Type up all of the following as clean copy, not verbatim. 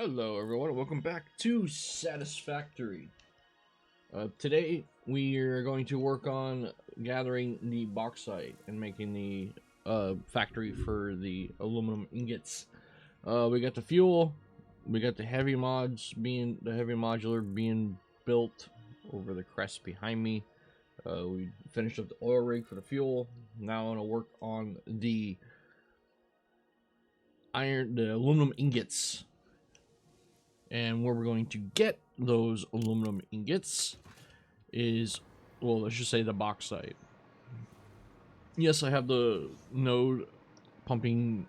Hello everyone, welcome back to Satisfactory. Today we are going to work on gathering the bauxite and making the factory for the aluminum ingots. We got the fuel, we got the heavy modular being built over the crest behind me. We finished up the oil rig for the fuel. Now I want to work on the aluminum ingots. And where we're going to get those aluminum ingots is, well, let's just say the bauxite. Yes, I have the node pumping.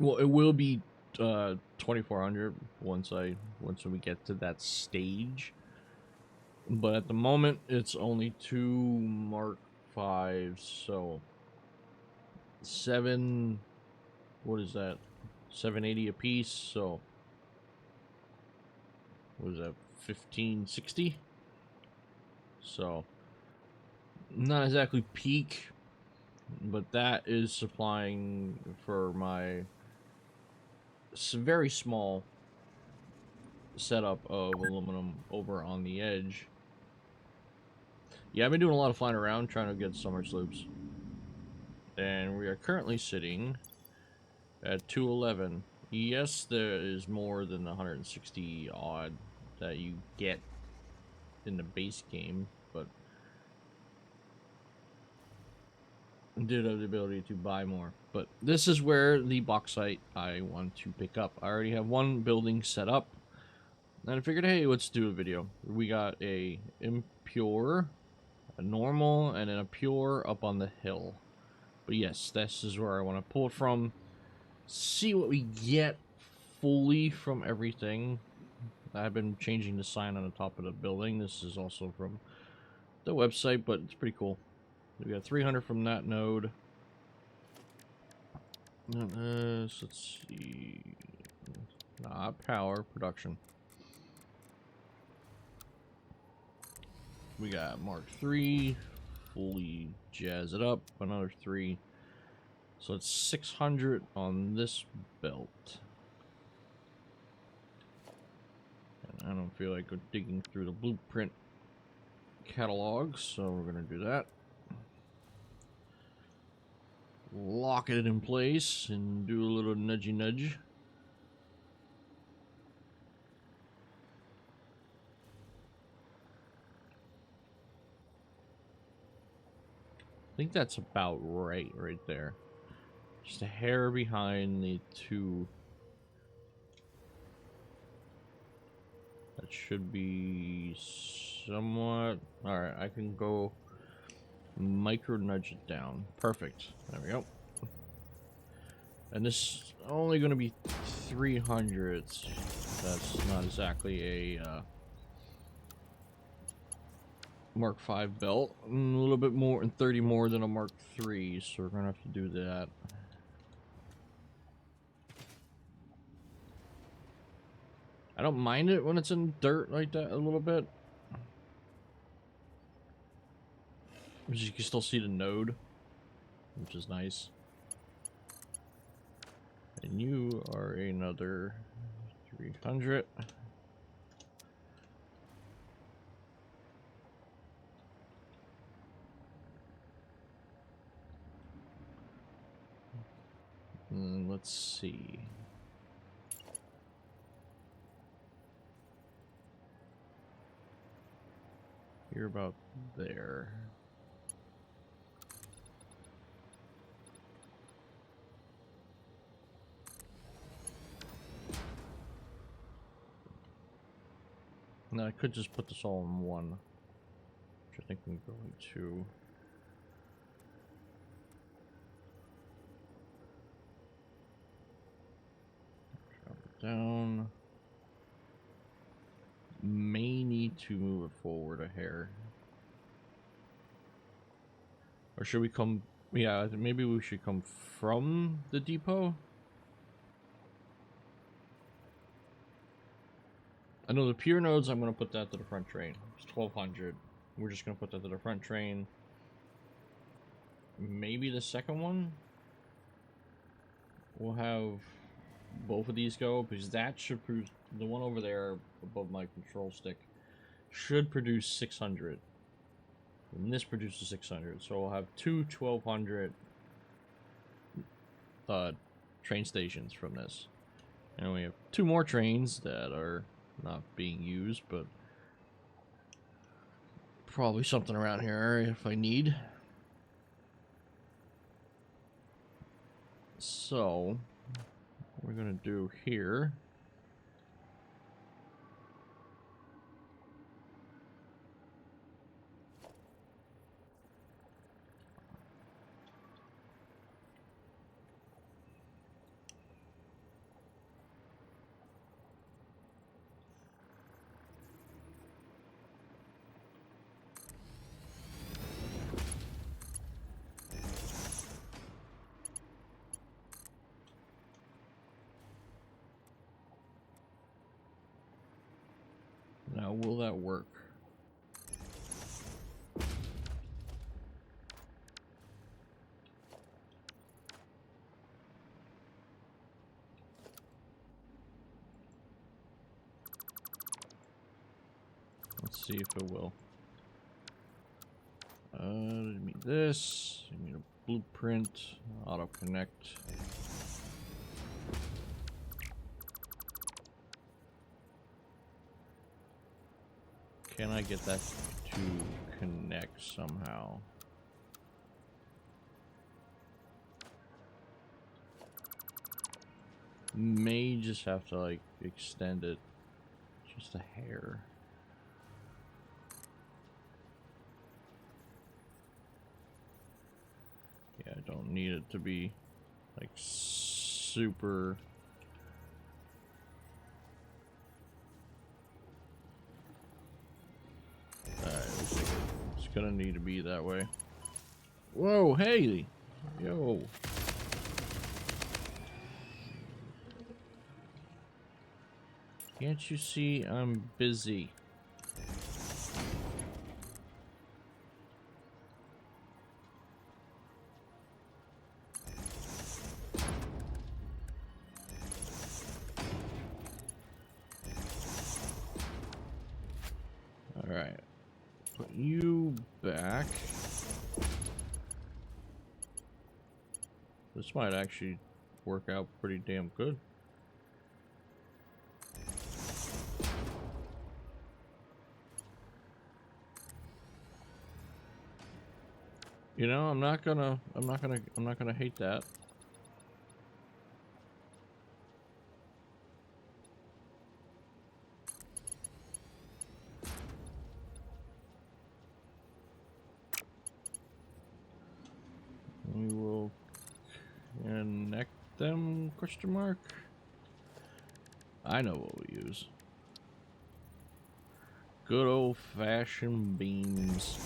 Well, it will be 2400 once we get to that stage. But at the moment, it's only 2 Mark 5s, so 7. What is that? 780 a piece. So what is that? 1560. So not exactly peak, but that is supplying for my very small setup of aluminum over on the edge. Yeah, I've been doing a lot of flying around trying to get summer sloops, and we are currently sitting at 211. Yes, there is more than the 160 odd that you get in the base game, but did have the ability to buy more. But this is where the bauxite I want to pick up. I already have one building set up, and I figured, hey, let's do a video. We got a impure, a normal, and then a pure up on the hill. But yes, this is where I want to pull it from. See what we get fully from everything. I've been changing the sign on the top of the building. This is also from the website, but it's pretty cool. We got 300 from that node. Let's see. Not power, production. We got Mark 3. Fully jazz it up. Another 3. So it's 600 on this belt. And I don't feel like digging through the blueprint catalog, so we're going to do that. Lock it in place and do a little nudgy nudge. I think that's about right there. Just a hair behind the 2. That should be somewhat. Alright, I can go micro nudge it down. Perfect. There we go. And this is only going to be 300. That's not exactly a Mark 5 belt. A little bit more and 30 more than a Mark 3, so we're going to have to do that. I don't mind it when it's in dirt like that a little bit. Because you can still see the node, which is nice. And you are another 300. And let's see. You're about there. Now I could just put this all in one, which I think I'm going to. Drop it down. May need to move it forward a hair. Or should we come? Yeah, maybe we should come from the depot. I know the pure nodes, I'm going to put that to the front train. It's 1200. We're just going to put that to the front train. Maybe the second one will have both of these go, because that should produce, the one over there above my control stick should produce 600. And this produces 600, so we'll have two 1200 train stations from this. And we have two more trains that are not being used, but probably something around here if I need. So, what we're gonna do here, now will that work? Let's see if it will. Give me this. Give me a blueprint. Auto connect. Can I get that to connect somehow? May just have to like extend it just a hair. Yeah, I don't need it to be like super. Alright, looks like it's gonna need to be that way. Whoa, hey! Yo! Can't you see I'm busy? Alright. Put you back. This might actually work out pretty damn good. You know, I'm not gonna hate that. We will connect them, question mark. I know what we use. Good old-fashioned beams.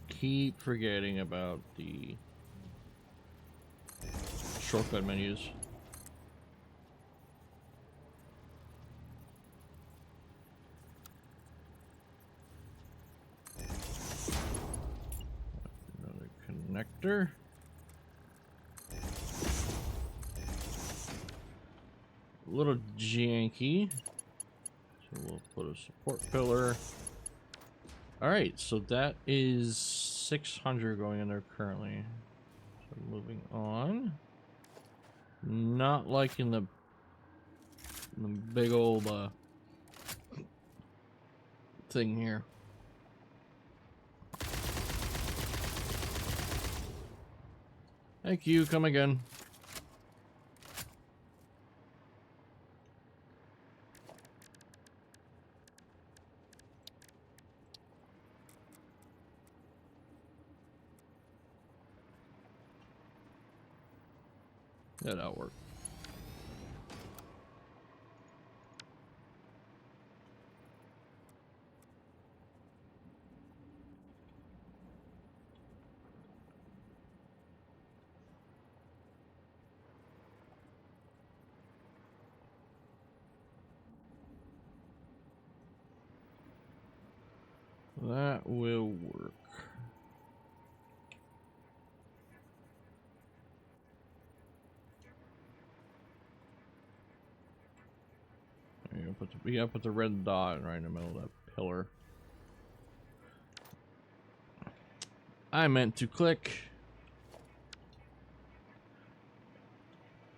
Keep forgetting about the shortcut menus. Another connector. A little janky. So we'll put a support pillar. Alright, so that is 600 going in there currently. So moving on. Not liking the big old thing here. Thank you, come again. Yeah, that'll work. That will work. we gotta put the red dot right in the middle of that pillar. I meant to click.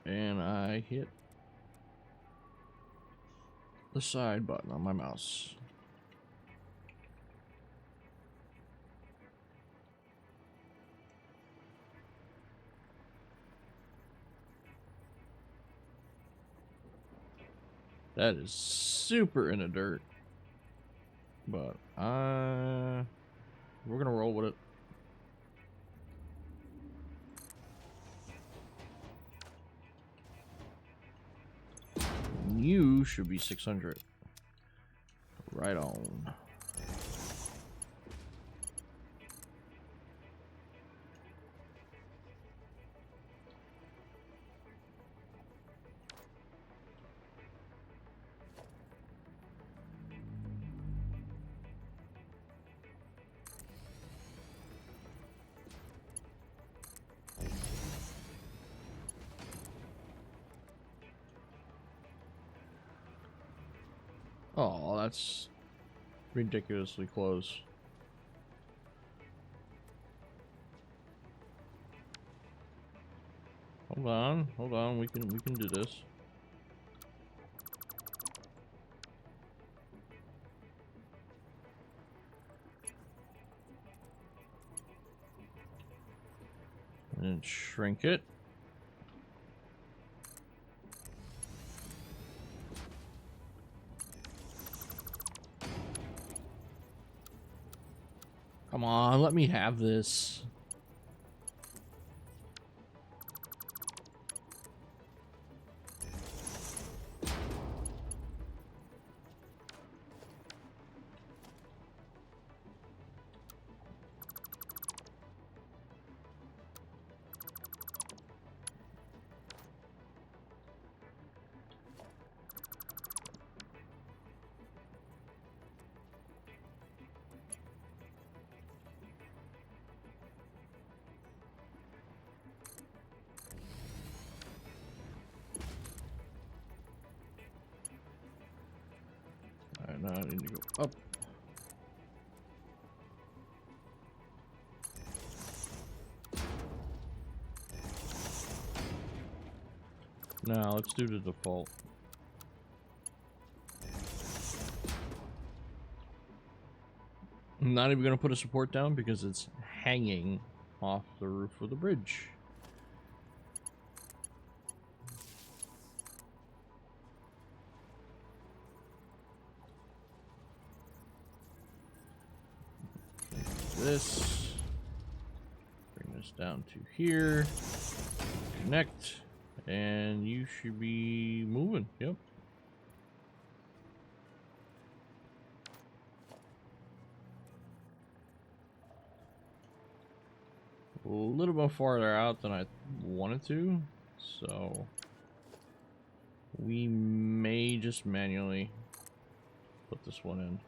And I hit the side button on my mouse. That is super in the dirt. But we're gonna roll with it. You should be 600. Right on. Oh, that's ridiculously close. Hold on, we can do this. And shrink it. Come on, let me have this. Alright, now I need to go up. Now let's do the default. I'm not even gonna put a support down because it's hanging off the roof of the bridge. This, bring this down to here, connect, and you should be moving. Yep. A little bit farther out than I wanted to, so we may just manually put this one in.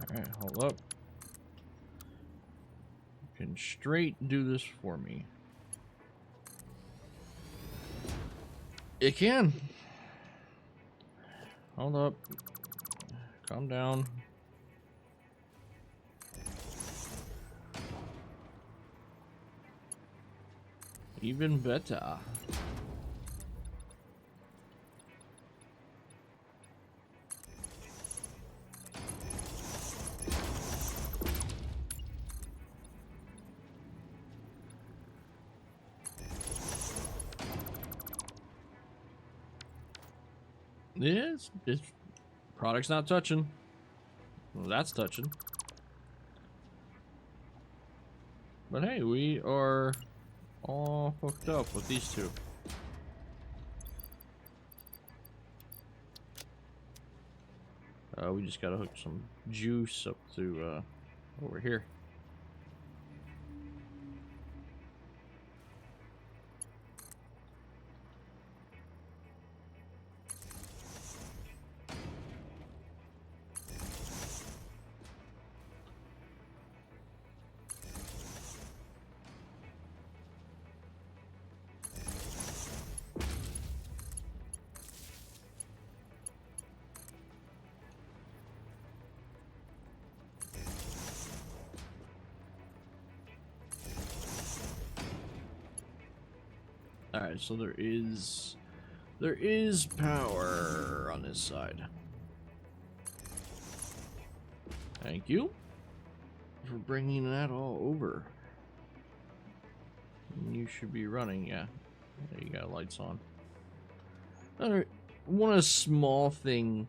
Alright, hold up. You can straight do this for me. It can. Hold up. Calm down. Even better. It's product's not touching. Well, that's touching. But hey, we are all hooked up with these two. We just gotta hook some juice up to over here. Alright, so there is power on this side. Thank you for bringing that all over. You should be running, yeah. There you got lights on. One small thing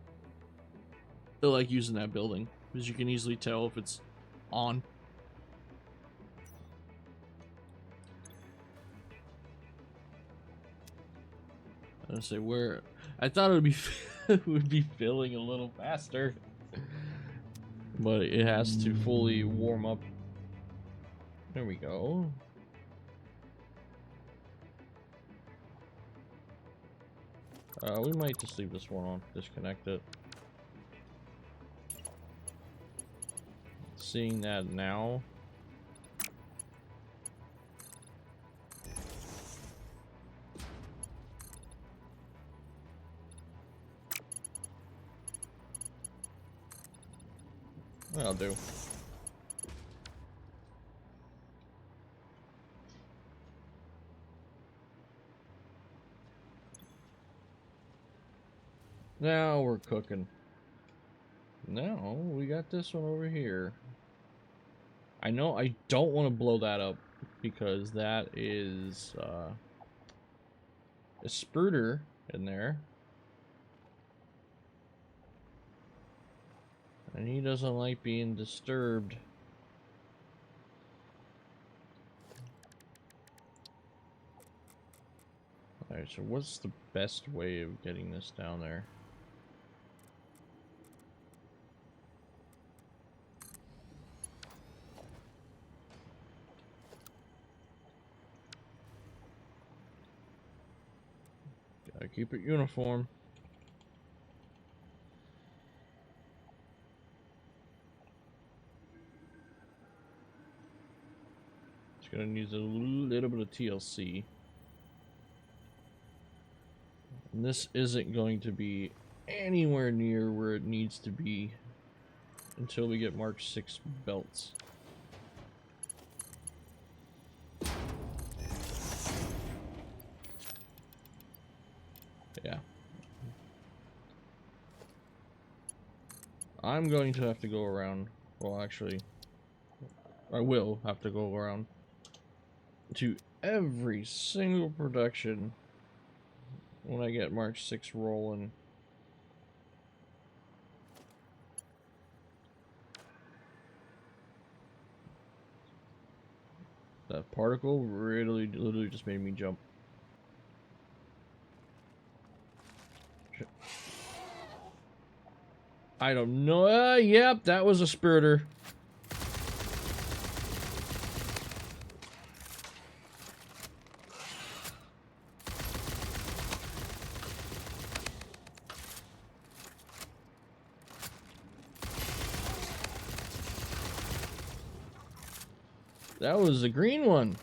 I like using that building, because you can easily tell if it's on. I was gonna say where I thought it would be it would be filling a little faster, but it has to fully warm up. There we go. We might just leave this one on. Disconnect it. Seeing that now. I'll do. Now we're cooking. Now we got this one over here. I know I don't want to blow that up because that is a spurter in there. And he doesn't like being disturbed. Alright, so what's the best way of getting this down there? Gotta keep it uniform. It's gonna need a little bit of TLC. And this isn't going to be anywhere near where it needs to be until we get Mark 6 belts. Yeah. I'm going to have to go around. Well, actually, I will have to go around to every single production when I get March 6 rolling. That particle really literally just made me jump. I don't know. Yep, that was a spurter. That was the green one.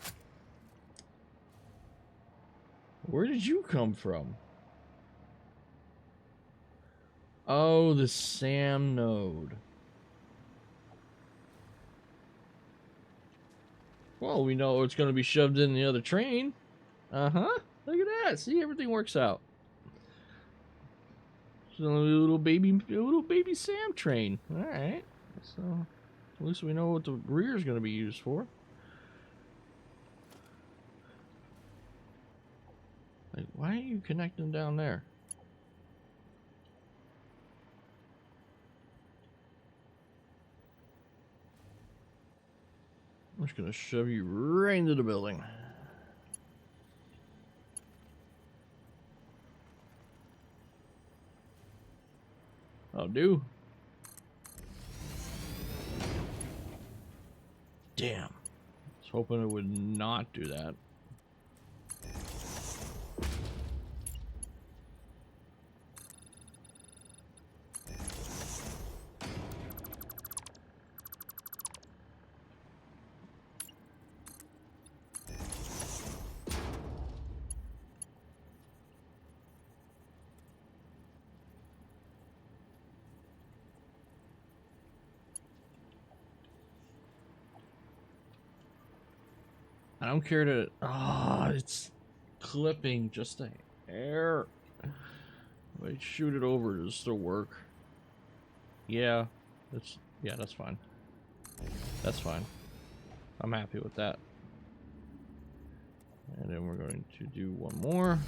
Where did you come from? Oh, the SAM node. Well, we know it's going to be shoved in the other train. Uh-huh. Look at that. See, everything works out. It's a little baby SAM train. All right. So, at least we know what the rear is going to be used for. Like, why are you connecting down there? I'm just gonna shove you right into the building. I'll do. Damn. I was hoping it would not do that. I don't care to. Ah, it's clipping just a hair. If I shoot it over, does it still work? Yeah, that's fine. That's fine. I'm happy with that. And then we're going to do one more.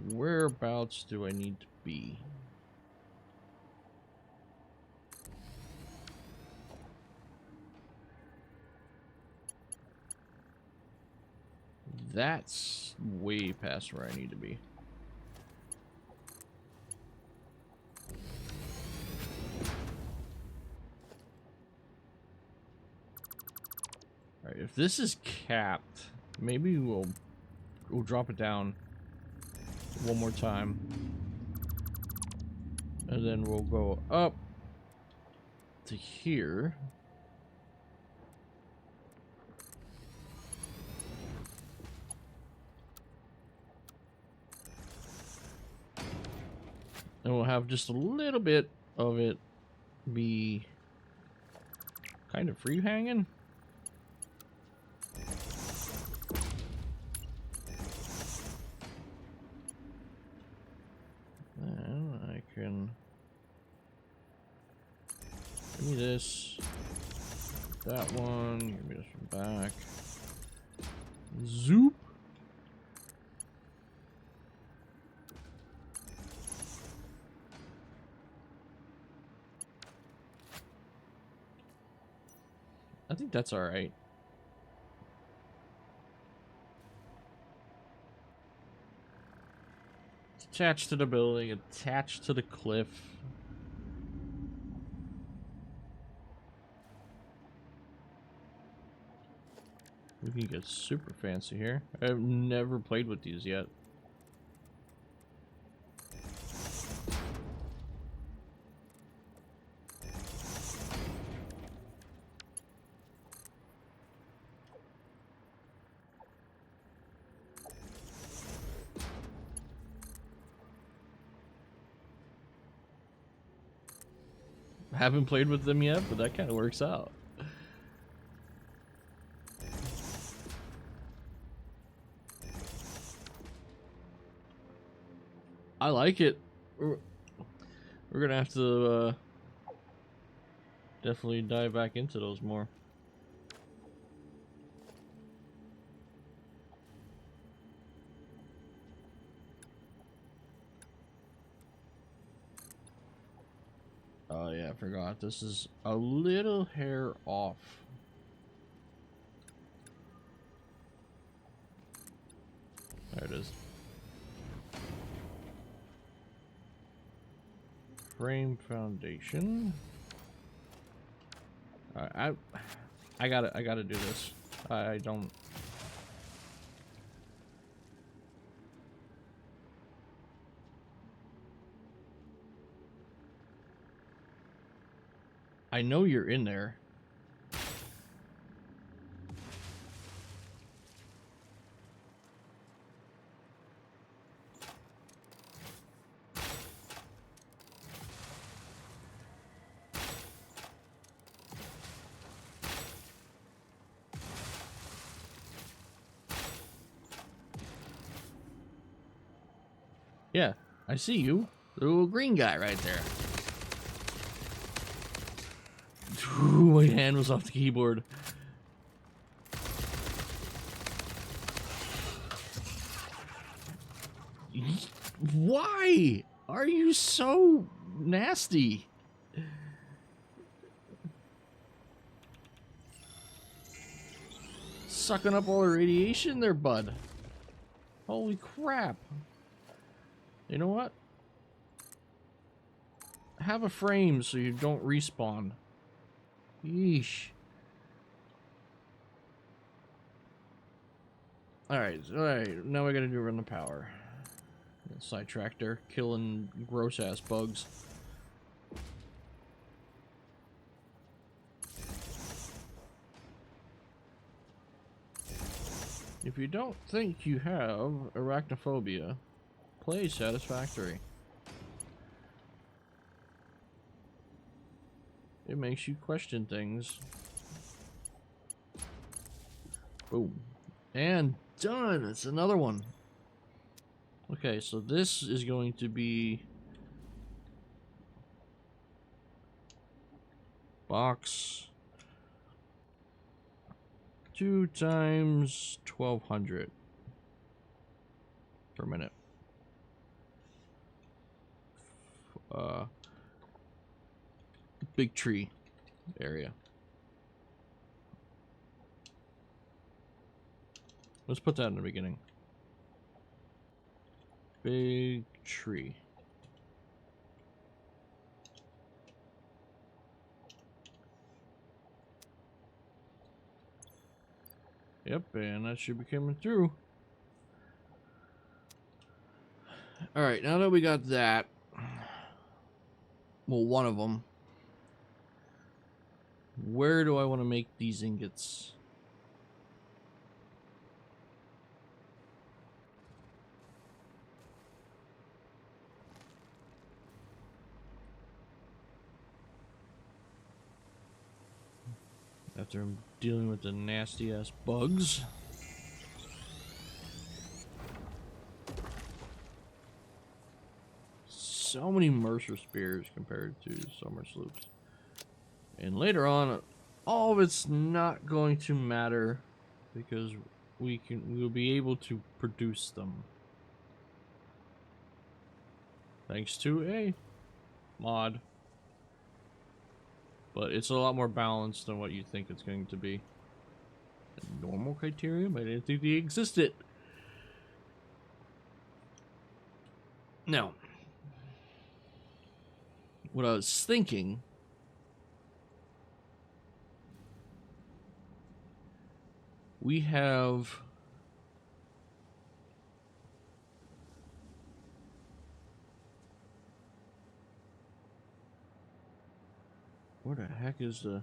Whereabouts do I need to be? That's way past where I need to be. Alright, if this is capped, maybe we'll drop it down one more time. And then we'll go up to here. And we'll have just a little bit of it be kind of free hanging. And I can give me this, that one, give me this one back. Zoop. I think that's all right. It's attached to the building, attached to the cliff. We can get super fancy here. I've never played with these yet. Haven't played with them yet, but that kind of works out. I like it. We're gonna have to definitely dive back into those more. Oh yeah, I forgot. This is a little hair off. There it is. Frame foundation. Alright, I gotta do this. I don't. I know you're in there. Yeah, I see you. The little green guy right there. Ooh, my hand was off the keyboard. Why are you so nasty? Sucking up all the radiation there, bud. Holy crap. You know what? have a frame so you don't respawn. Yeesh. Alright, now we gotta do run the power. Sidetracked there, killing gross ass bugs. If you don't think you have arachnophobia, play Satisfactory. It makes you question things. Boom. And done! It's another one. Okay, so this is going to be box 2 times 1200 per minute. Big tree area. Let's put that in the beginning. Big tree. Yep, and that should be coming through. Alright, now that we got that, well, one of them, where do I want to make these ingots? After I'm dealing with the nasty ass bugs. So many Mercer spears compared to summer sloops. And later on, all of it's not going to matter because we'll be able to produce them. Thanks to a mod. But it's a lot more balanced than what you think it's going to be. Normal criteria? I didn't think they existed. Now, what I was thinking, we have where the heck is the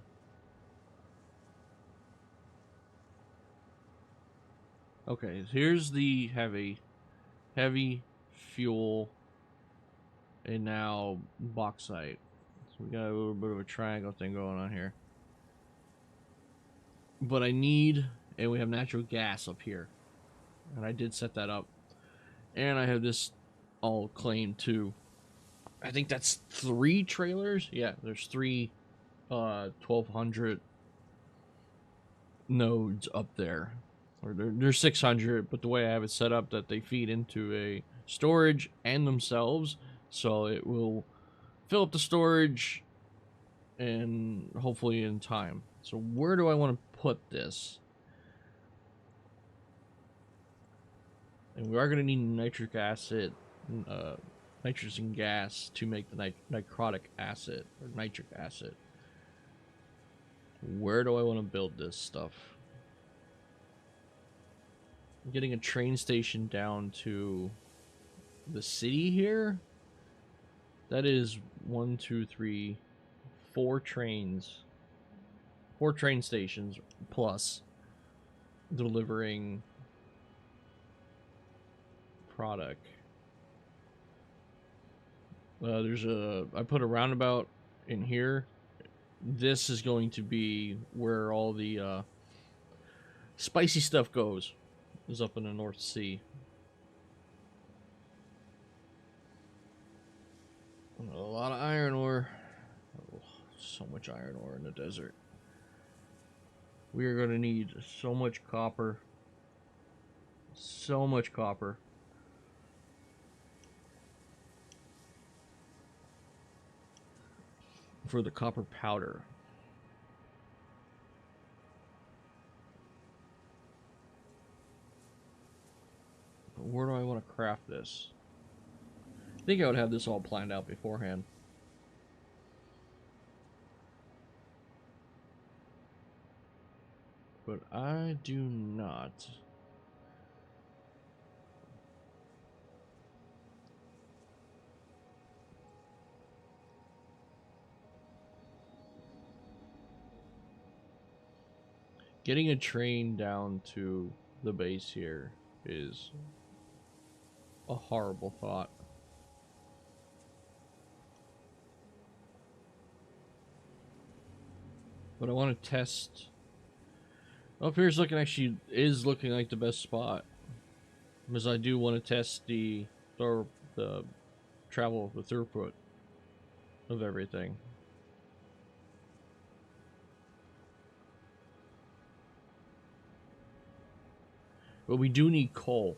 okay, here's the heavy fuel and now bauxite. So we got a little bit of a triangle thing going on here. But I need, and we have natural gas up here. And I did set that up. And I have this all claimed too. I think that's 3 trailers. Yeah, there's 3 1200 nodes up there. Or they're 600, but the way I have it set up that they feed into a storage and themselves, so it will fill up the storage and hopefully in time. So where do I want to put this? And we are going to need nitric acid, nitrogen gas to make the nitrotic acid or nitric acid. Where do I want to build this stuff? I'm getting a train station down to the city here. That is 1, 2, 3, 4 trains. 4 train stations plus delivering product. I put a roundabout in here. This is going to be where all the spicy stuff goes. Is up in the North Sea. A lot of iron ore. Oh, so much iron ore in the desert. We are going to need so much copper. So much copper. For the copper powder. But where do I want to craft this? I think I would have this all planned out beforehand. but I do not. Getting a train down to the base here is a horrible thought. But I want to test. Up here's looking looking like the best spot, because I do want to test the travel, the throughput of everything. But we do need coal.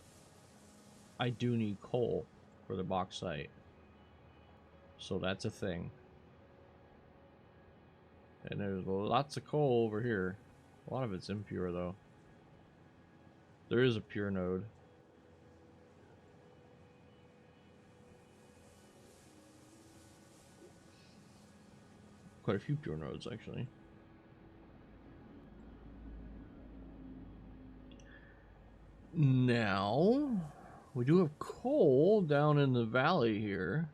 I do need coal for the bauxite. So that's a thing. And there's lots of coal over here. A lot of it's impure though. There is a pure node. Quite a few pure nodes actually. Now, we do have coal down in the valley here.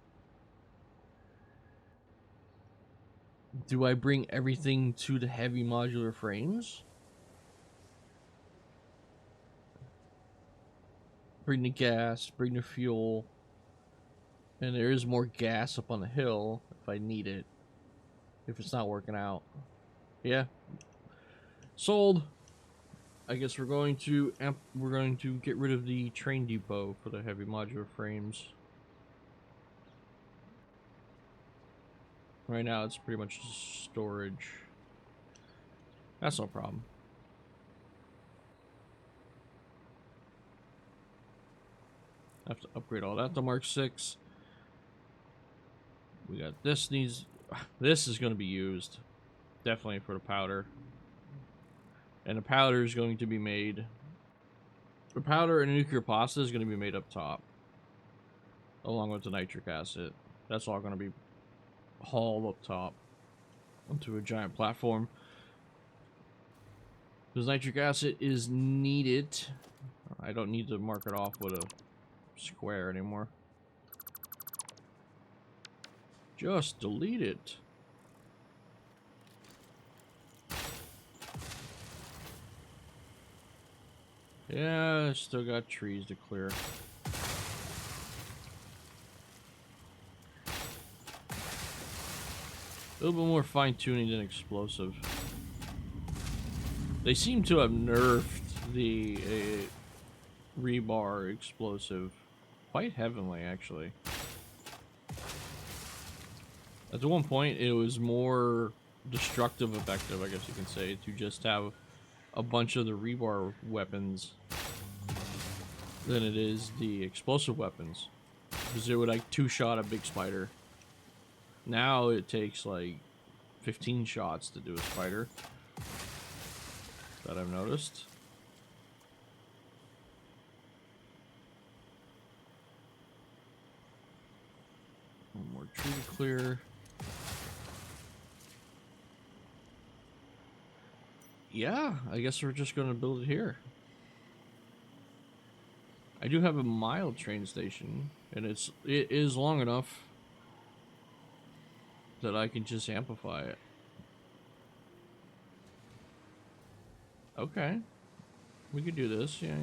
Do I bring everything to the heavy modular frames? Bring the gas, bring the fuel. And there is more gas up on the hill if I need it. If it's not working out. Yeah. Sold. I guess we're going to get rid of the train depot for the heavy modular frames. Right now it's pretty much just storage. That's no problem. I have to upgrade all that to Mark 6. We got this this is going to be used definitely for the powder. And the powder is going to be made, the powder and nuclear pasta is going to be made up top along with the nitric acid. That's all going to be hauled up top onto a giant platform, because nitric acid is needed. I don't need to mark it off with a square anymore. Just delete it. Yeah, still got trees to clear. A little bit more fine-tuning than explosive. They seem to have nerfed the rebar explosive quite heavily, actually. At one point, it was more destructive effective, I guess you can say, to just have a bunch of the rebar weapons than it is the explosive weapons. Because it would like two-shot a big spider. Now it takes like 15 shots to do a spider. That I've noticed. One more tree to clear. Yeah, I guess we're just gonna build it here. I do have a mild train station, and it is long enough that I can just amplify it. Okay, we could do this. Yeah.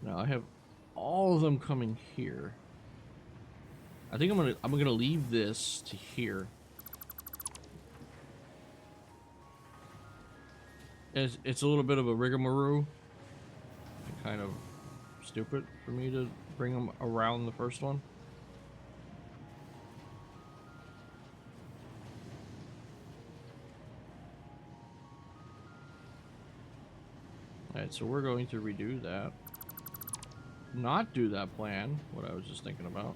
Now I have all of them coming here. I think I'm gonna leave this to here. It's a little bit of a rigmarole. Kind of stupid for me to bring them around the first one. Alright, so we're going to redo that. Not do that plan, what I was just thinking about.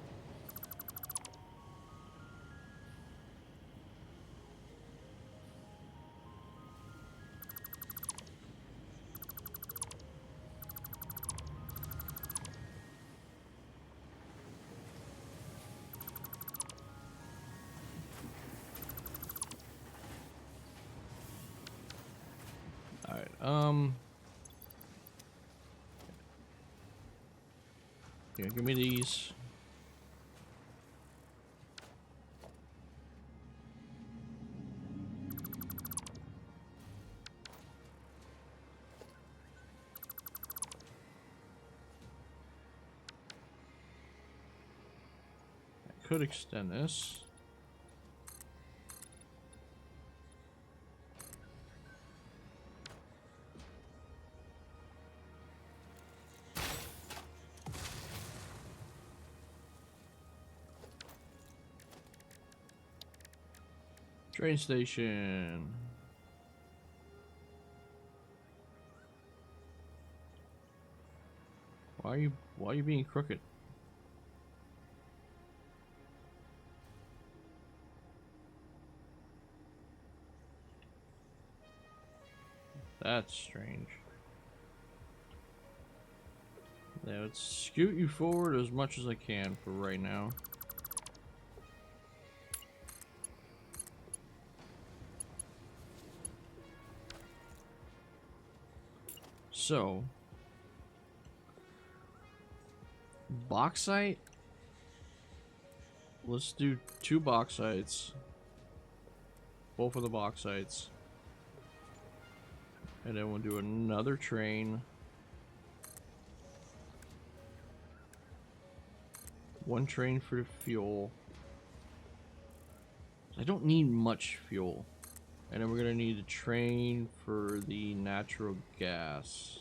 Yeah, give me these. I could extend this. Train station. Why are you being crooked? That's strange. Yeah, let's scoot you forward as much as I can for right now. So, bauxite. Let's do 2 bauxites. Both of the bauxites. And then we'll do another train. 1 train for fuel. I don't need much fuel. And then we're gonna need a train for the natural gas.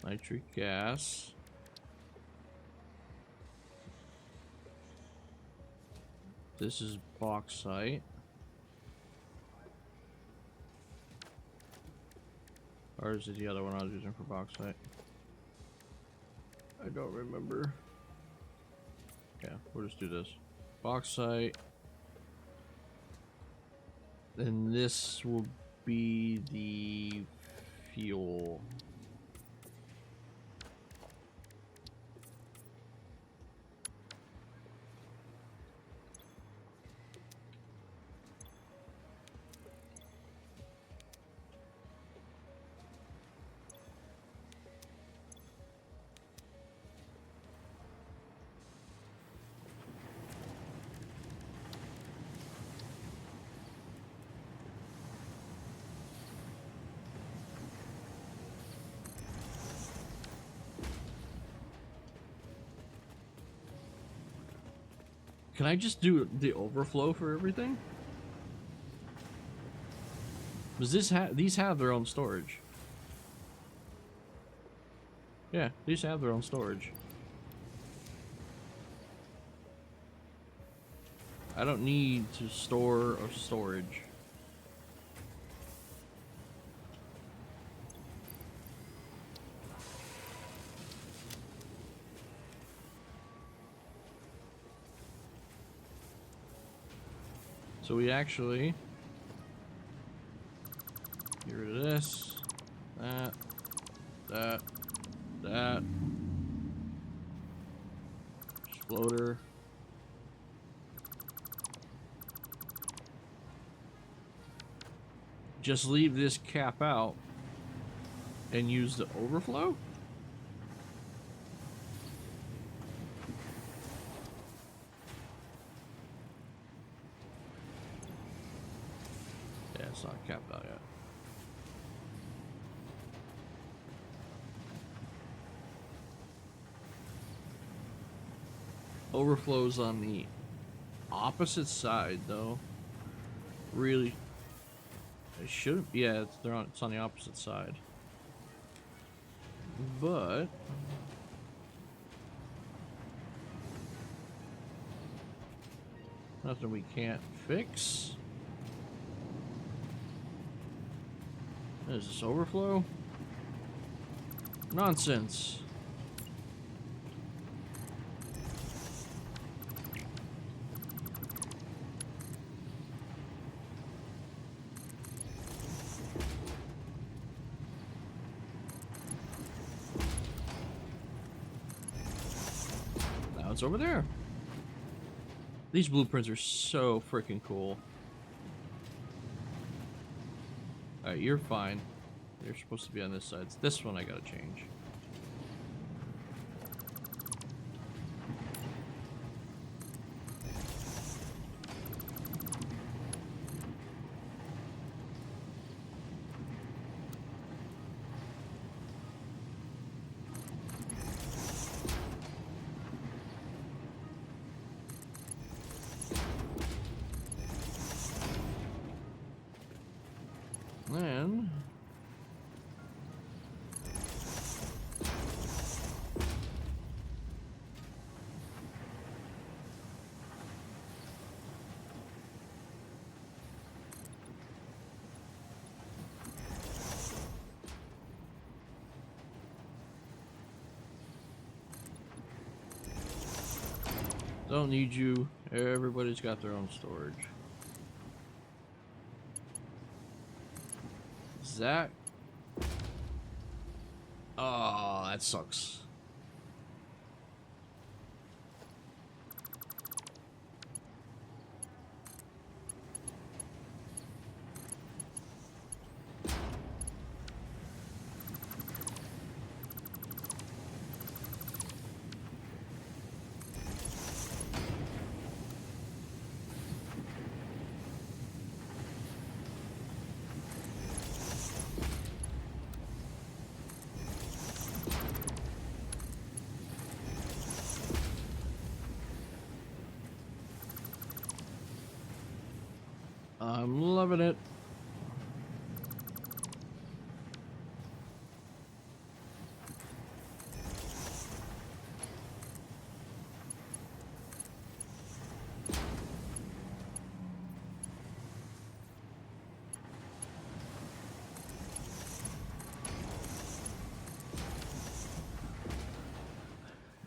Nitric gas. This is bauxite. Or is it the other one I was using for bauxite? I don't remember. Yeah, we'll just do this. Bauxite. Then this will be the fuel. Can I just do the overflow for everything? Does these have their own storage? Yeah, these have their own storage. I don't need to store a storage. So we actually get rid of this, that. Exploder. Just leave this cap out and use the overflow? Yeah, it's not capped out yet. Overflows on the opposite side, though. Really, it should. Yeah, it's on the opposite side. But nothing we can't fix. Is this overflow? Nonsense. it's over there. These blueprints are so freaking cool. Alright, you're fine. You're supposed to be on this side. It's this one I gotta change. Then don't need you. Everybody's got their own storage. That? Oh, that sucks. I'm loving it.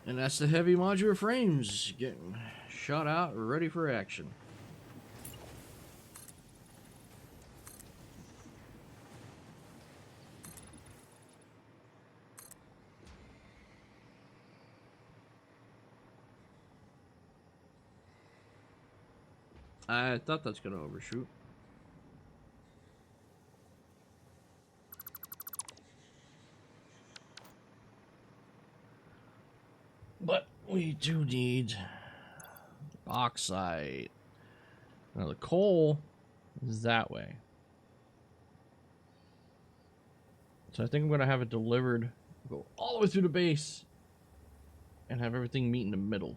And that's the heavy modular frames getting shot out, ready for action. I thought that's gonna overshoot. But we do need bauxite. Now the coal is that way. So I think I'm gonna have it delivered, go all the way through the base, and have everything meet in the middle.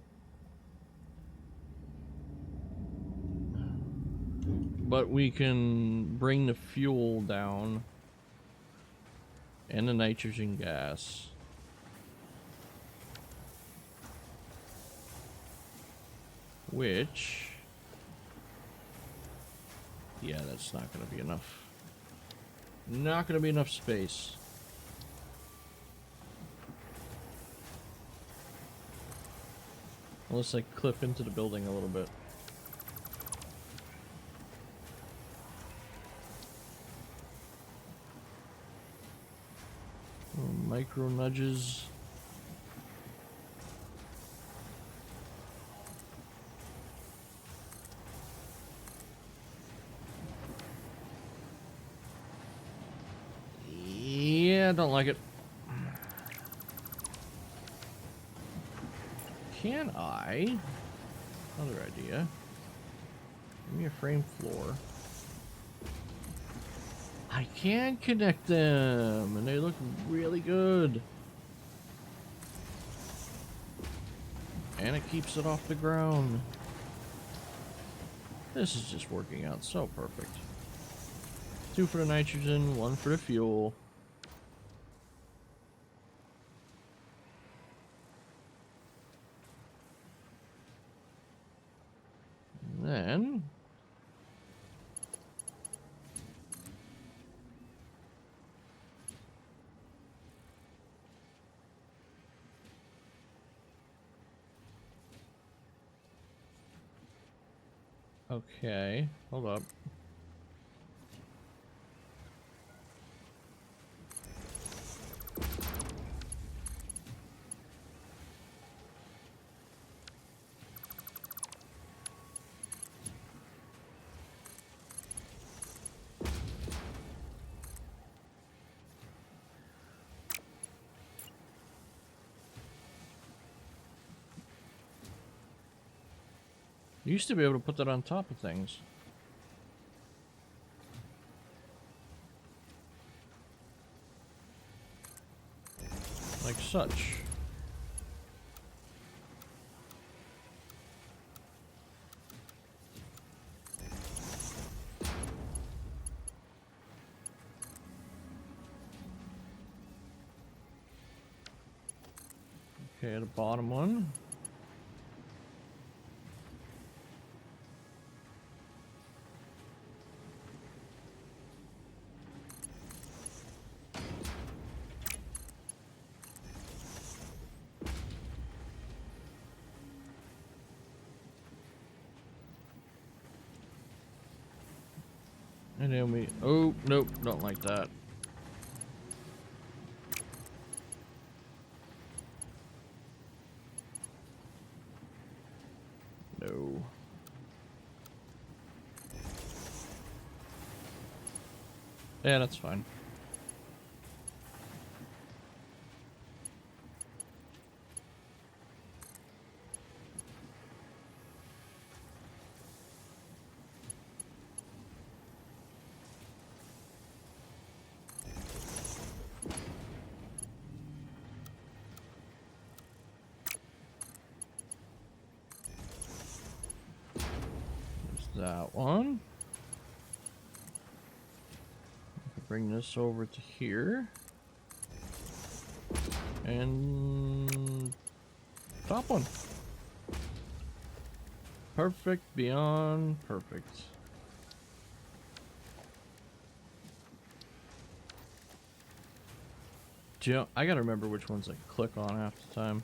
But we can bring the fuel down and the nitrogen gas. Which, yeah, that's not going to be enough. Not going to be enough space. Unless I clip into the building a little bit. Micro nudges. Yeah, I don't like it. Can I? Another idea. Give me a frame floor. I can connect them, and they look really good. And it keeps it off the ground. This is just working out so perfect. 2 for the nitrogen, 1 for the fuel. And then okay, hold up. You used to be able to put that on top of things. Like such. Okay, the bottom one. And then we, oh, nope, don't like that. No. Yeah, that's fine. That one. Bring this over to here. And top one. Perfect beyond perfect. Do you know, I gotta remember which ones I click on half the time.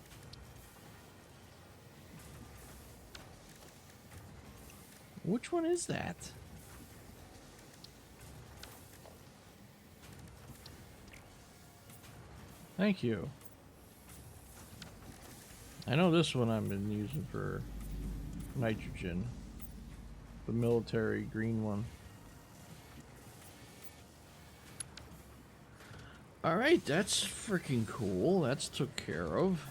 Which one is that? Thank you. I know this one I've been using for nitrogen. The military green one. Alright, that's freaking cool. That's took care of.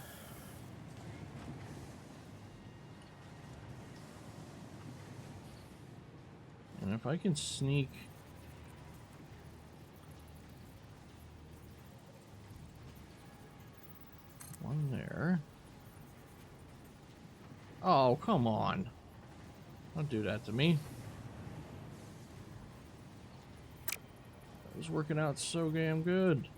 And if I can sneak one there. Oh, come on. Don't do that to me. That was working out so damn good.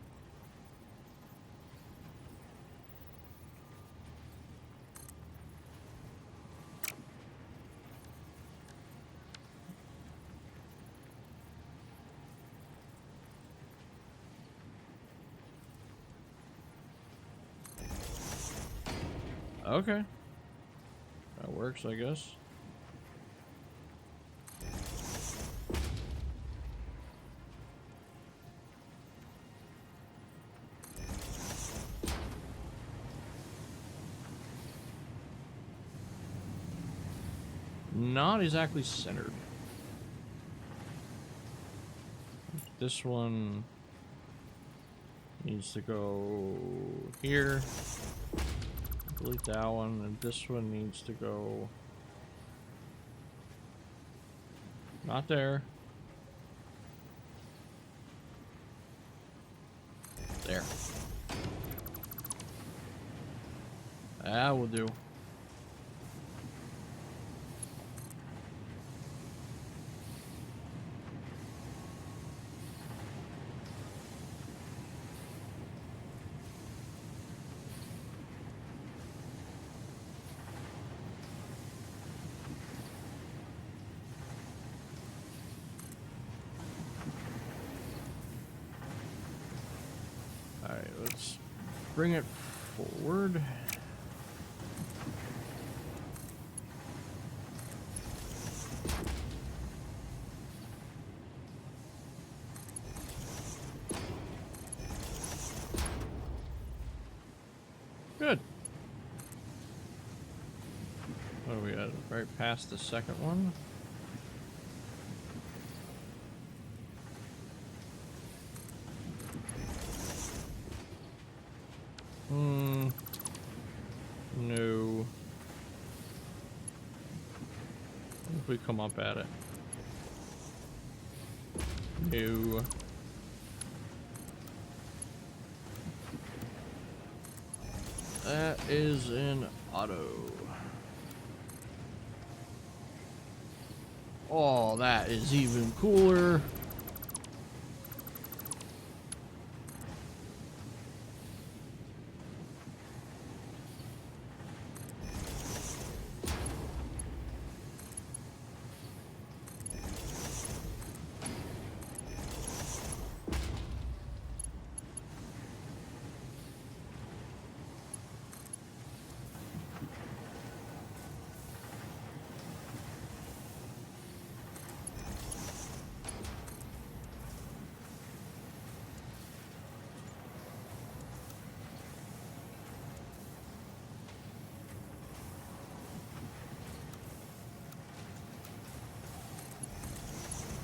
Okay. That works, I guess. Not exactly centered. This one needs to go here. Delete that one, and this one needs to go not there. There. That will do. Alright, let's bring it forward. Good. What are we at? Right past the second one. No. if we come up at it. No. That is an auto. Oh, that is even cooler.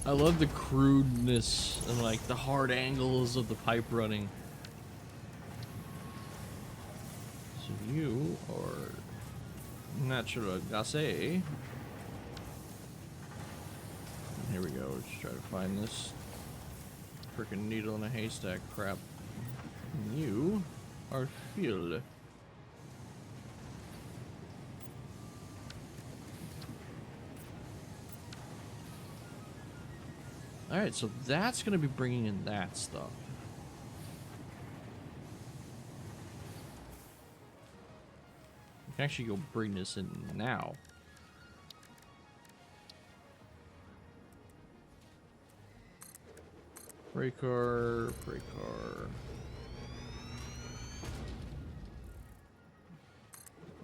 I love the crudeness and like the hard angles of the pipe running. So you are natural gas. Here we go. Let's try to find this freaking needle in a haystack crap. And you are fuel. Alright, so that's going to be bringing in that stuff. I can actually go bring this in now. Freight car, freight car.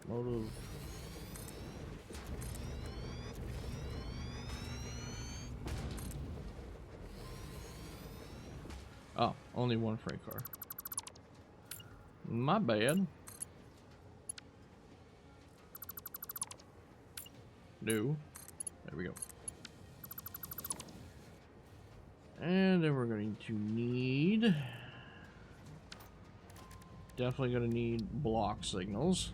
Motive. Oh, only one freight car. My bad. No. There we go. And then we're going to need... Definitely going to need block signals.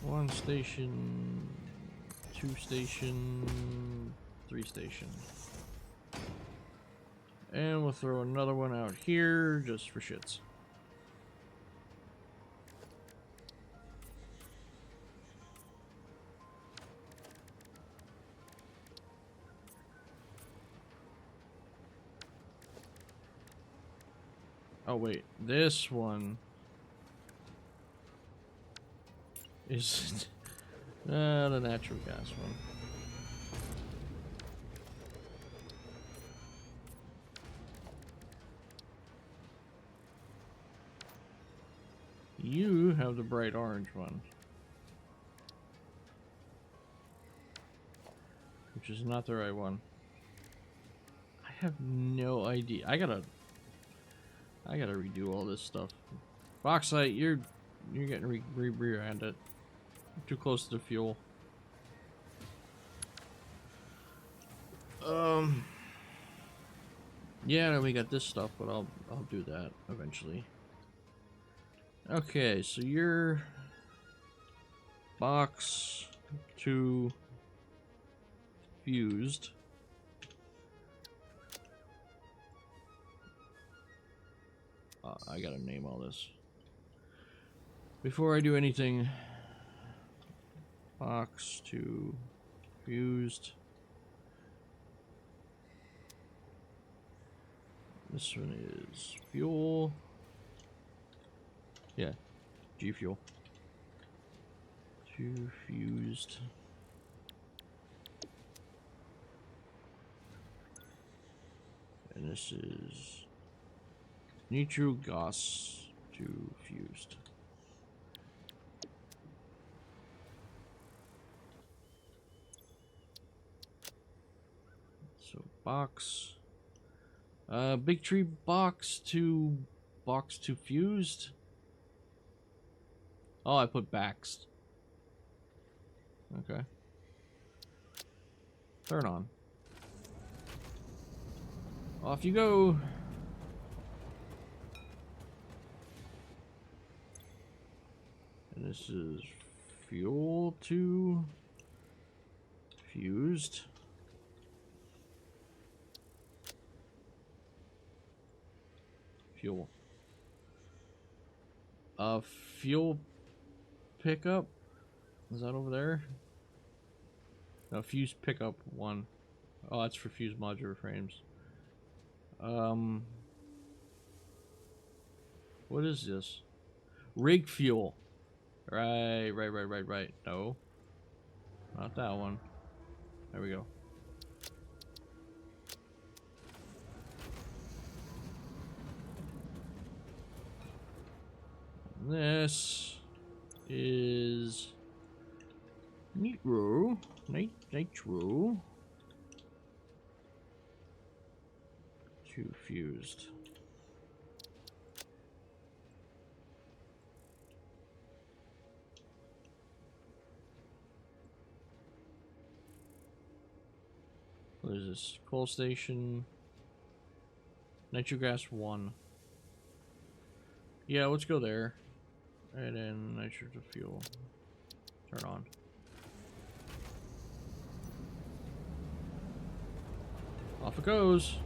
One station, 2 station, 3 station. And we'll throw another one out here just for shits. Oh wait, this one is the natural gas one. You have the bright orange one, which is not the right one. I have no idea. I gotta redo all this stuff. Baxuite, you're getting rebranded. Too close to the fuel. Yeah, we got this stuff, but I'll do that eventually. Okay, so you're box 2 fused. I gotta name all this before I do anything. Box 2 fused. This one is fuel. Yeah, G fuel. 2 fused. And this is nitro gas 2 fused. So box. Big tree box 2 fused. Oh, I put backs. Okay. Turn on. Off you go. And this is fuel to fused. Fuel. Fuel pickup. Is that over there? No, fuse pickup 1. Oh, that's for fuse modular frames. What is this? Rig fuel. Right. No, not that one. There we go. This is nitro. Nitro. 2 fused. What is this? Coal station. Nitro gas 1. Yeah, let's go there. And then nitro to fuel. Turn on. Off it goes.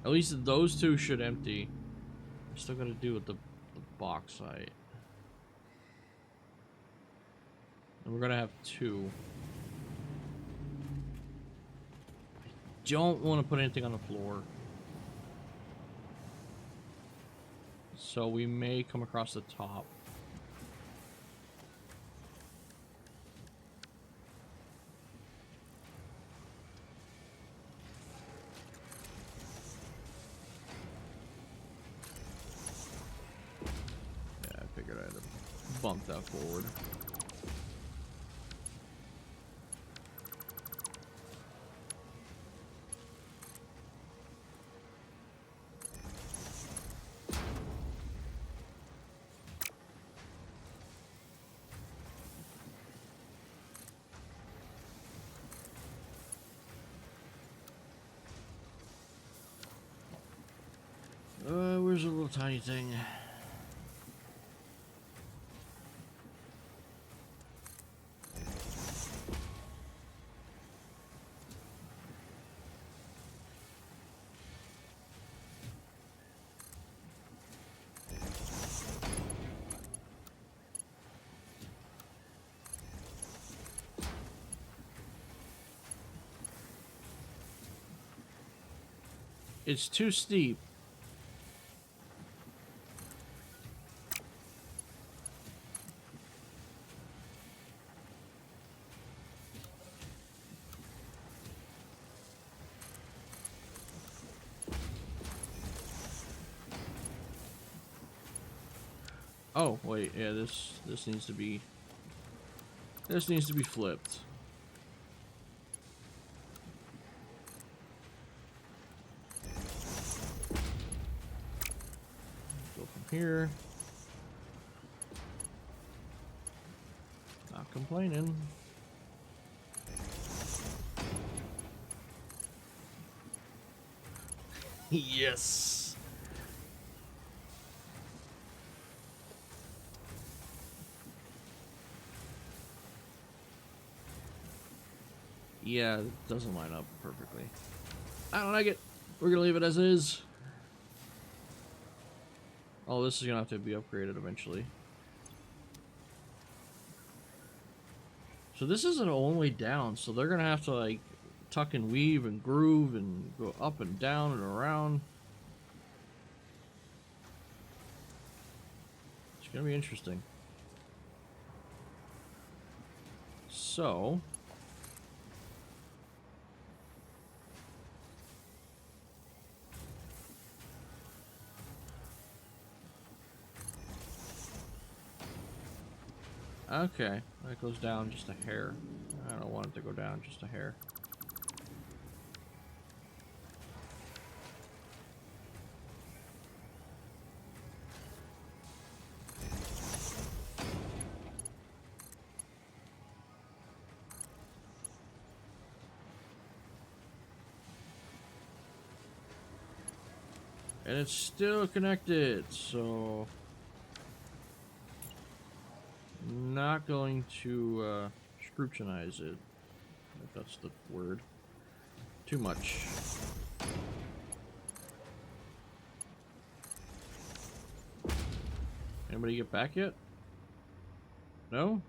At least those 2 should empty. I'm still gonna do with the bauxite. And we're gonna have 2. I don't want to put anything on the floor. So we may come across the top. Yeah, I figured I had to bump that forward. Where's a little tiny thing? It's too steep. Oh, wait, yeah, this needs to be flipped. Go from here. Not complaining. Yes. Yeah, it doesn't line up perfectly. I don't like it. We're gonna leave it as is. Oh, this is gonna have to be upgraded eventually. So this isn't all the way down, so they're gonna have to like tuck and weave and groove and go up and down and around. It's gonna be interesting. So okay, that goes down just a hair. I don't want it to go down just a hair. And it's still connected, so not going to scrutinize it, if that's the word, too much. Anybody get back yet? No?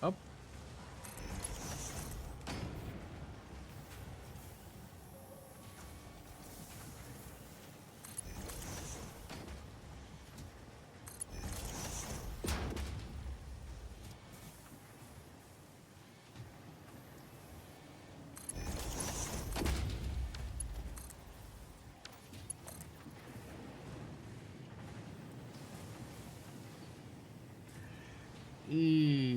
Up. Yeah.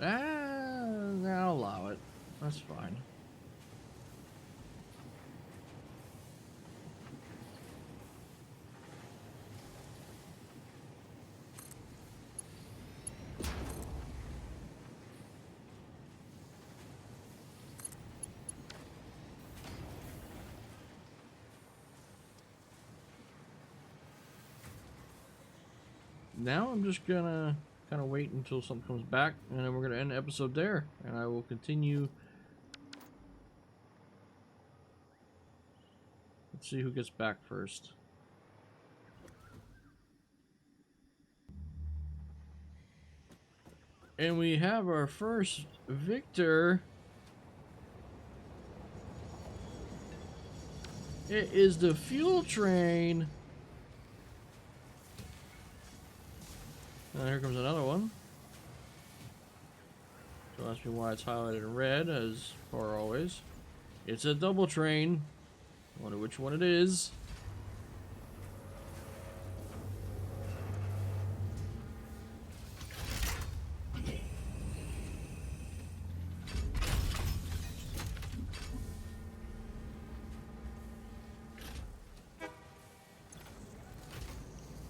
I'll allow it. That's fine. Now I'm just gonna kind of wait until something comes back, and then we're gonna end the episode there, and I will continue. Let's see who gets back first. And we have our first victor. It is the fuel train. And here comes another one. Don't ask me why it's highlighted in red, as for always. It's a double train. I wonder which one it is.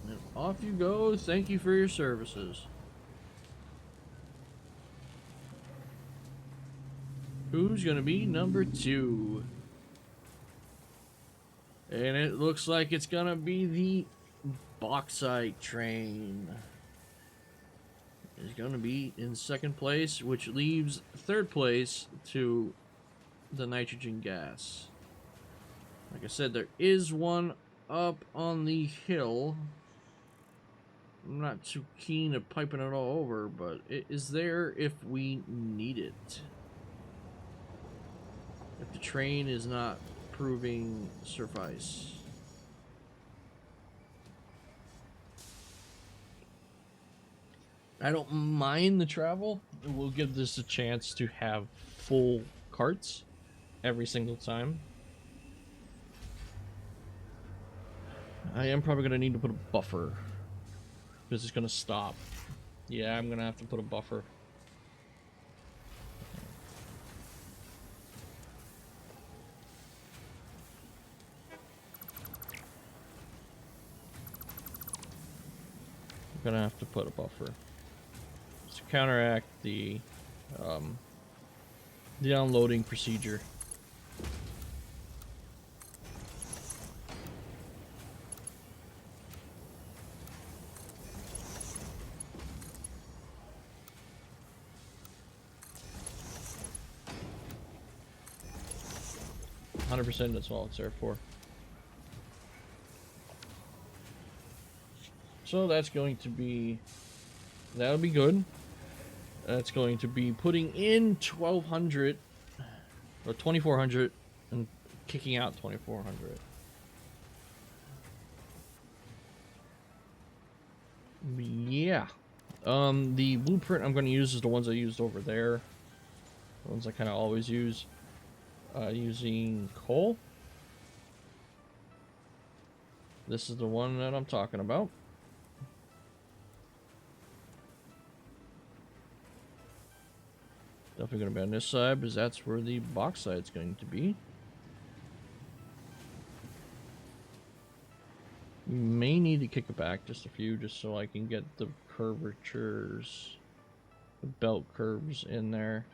And off you go. Thank you for your services. Who's gonna be number 2? And it looks like it's gonna be the Baxuite train. Is gonna be in second place, which leaves third place to the nitrogen gas. Like I said, there is one up on the hill. I'm not too keen of piping it all over, but it is there if we need it. If the train is not proving suffice. I don't mind the travel. We'll give this a chance to have full carts every single time. I am probably going to need to put a buffer, because it's going to stop. Yeah, I'm going to have to put a buffer. I'm going to have to put a buffer to counteract the unloading procedure. That's all it's there for. So that's going to be, that'll be good. That's going to be putting in 1200 or 2400 and kicking out 2400. Yeah. The blueprint I'm going to use is the ones I used over there. The ones I kind of always use. Using coal. This is the one that I'm talking about. Definitely going to be on this side because that's where the bauxite's going to be. You may need to kick it back just a few just so I can get the curvatures, the belt curves in there.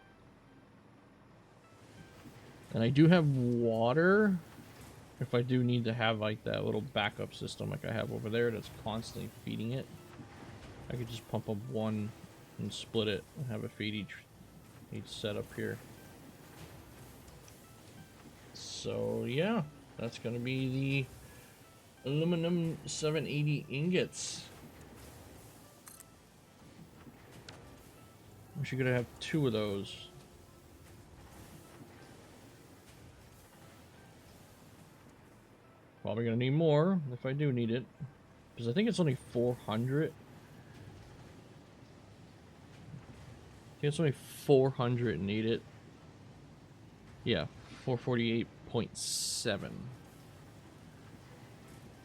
And I do have water if I do need to have like that little backup system like I have over there that's constantly feeding it. I could just pump up one and split it and have it feed each setup here. So yeah, that's gonna be the aluminum 780 ingots. I'm actually gonna have 2 of those. Probably gonna need more if I do need it, because I think it's only 400. I think it's only 400 needed. Yeah, 448.7.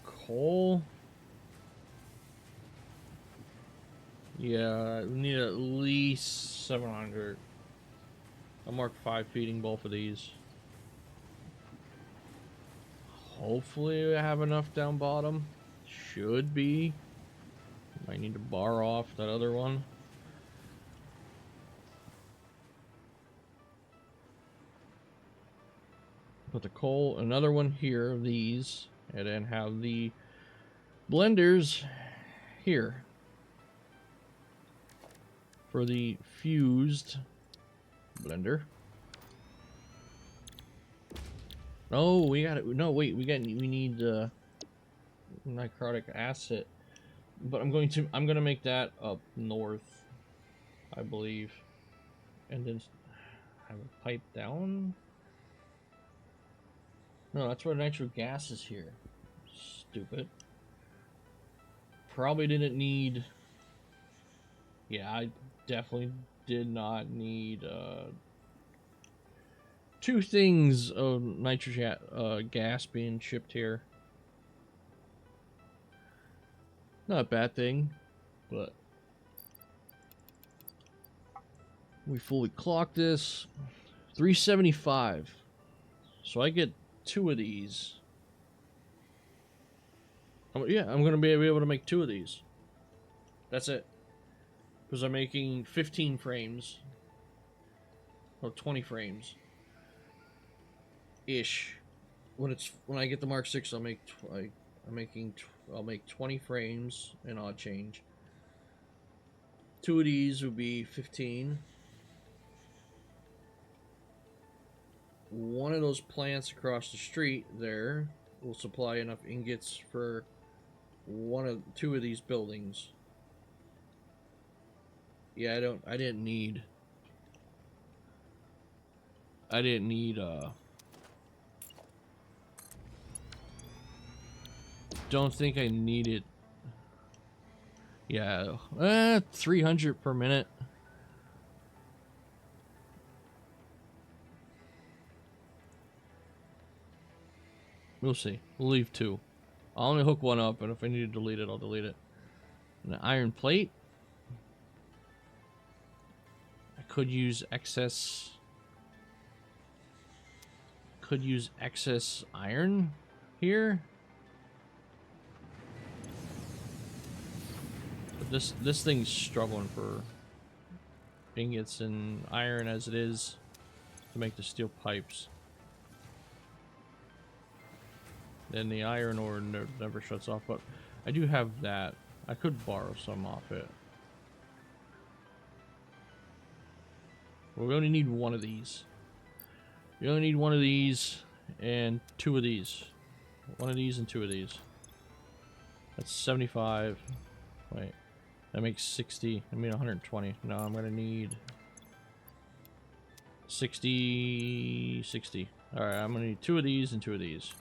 Coal. Yeah, we need at least 700. I'll mark 5 feeding both of these. Hopefully we have enough down bottom. Should be. Might need to bar off that other one. Put the coal, another one here of these, and then have the blenders here for the fused blender. Oh, we got it. No, wait, we need nitrotic acid, but I'm gonna make that up north, I believe, and then have a pipe down. No, that's where nitro gas is here. Stupid. Probably didn't need. Yeah, I definitely did not need 2 things of nitrogen gas being shipped here. Not a bad thing, but we fully clocked this. 375. So I get 2 of these. Yeah, I'm gonna be able to make 2 of these. That's it. Because I'm making 15 frames. Or 20 frames. Ish. When I get the Mark 6, I'll make I'll make 20 frames and odd change. 2 of these would be 15. One of those plants across the street there will supply enough ingots for 2 of these buildings. Yeah, I didn't need don't think I needed. Yeah, 300 per minute. We'll see. We'll leave 2. I'll only hook 1 up, and if I need to delete it, I'll delete it. And an iron plate. I could use excess. Could use excess iron here. But this thing's struggling for ingots and iron as it is to make the steel pipes. Then the iron ore never shuts off, but I do have that. I could borrow some off it. Well, we only need 1 of these. We only need 1 of these and 2 of these. 1 of these and 2 of these. That's 75. Wait, that makes 60. I mean 120. No, I'm gonna need 60. All right, I'm gonna need 2 of these and 2 of these.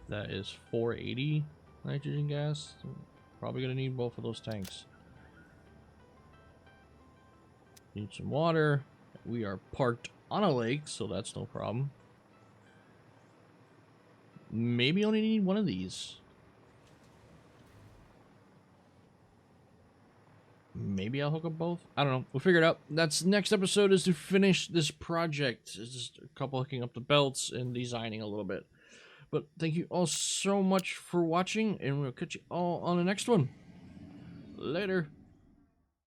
That is 480 nitrogen gas. Probably gonna need both of those tanks. Need some water. We are parked on a lake, so that's no problem. Maybe only need 1 of these. maybe I'll hook up both. I don't know. We'll figure it out. That's next episode is to finish this project. It's just a couple hooking up the belts and designing a little bit. But thank you all so much for watching, and we'll catch you all on the next one. Later.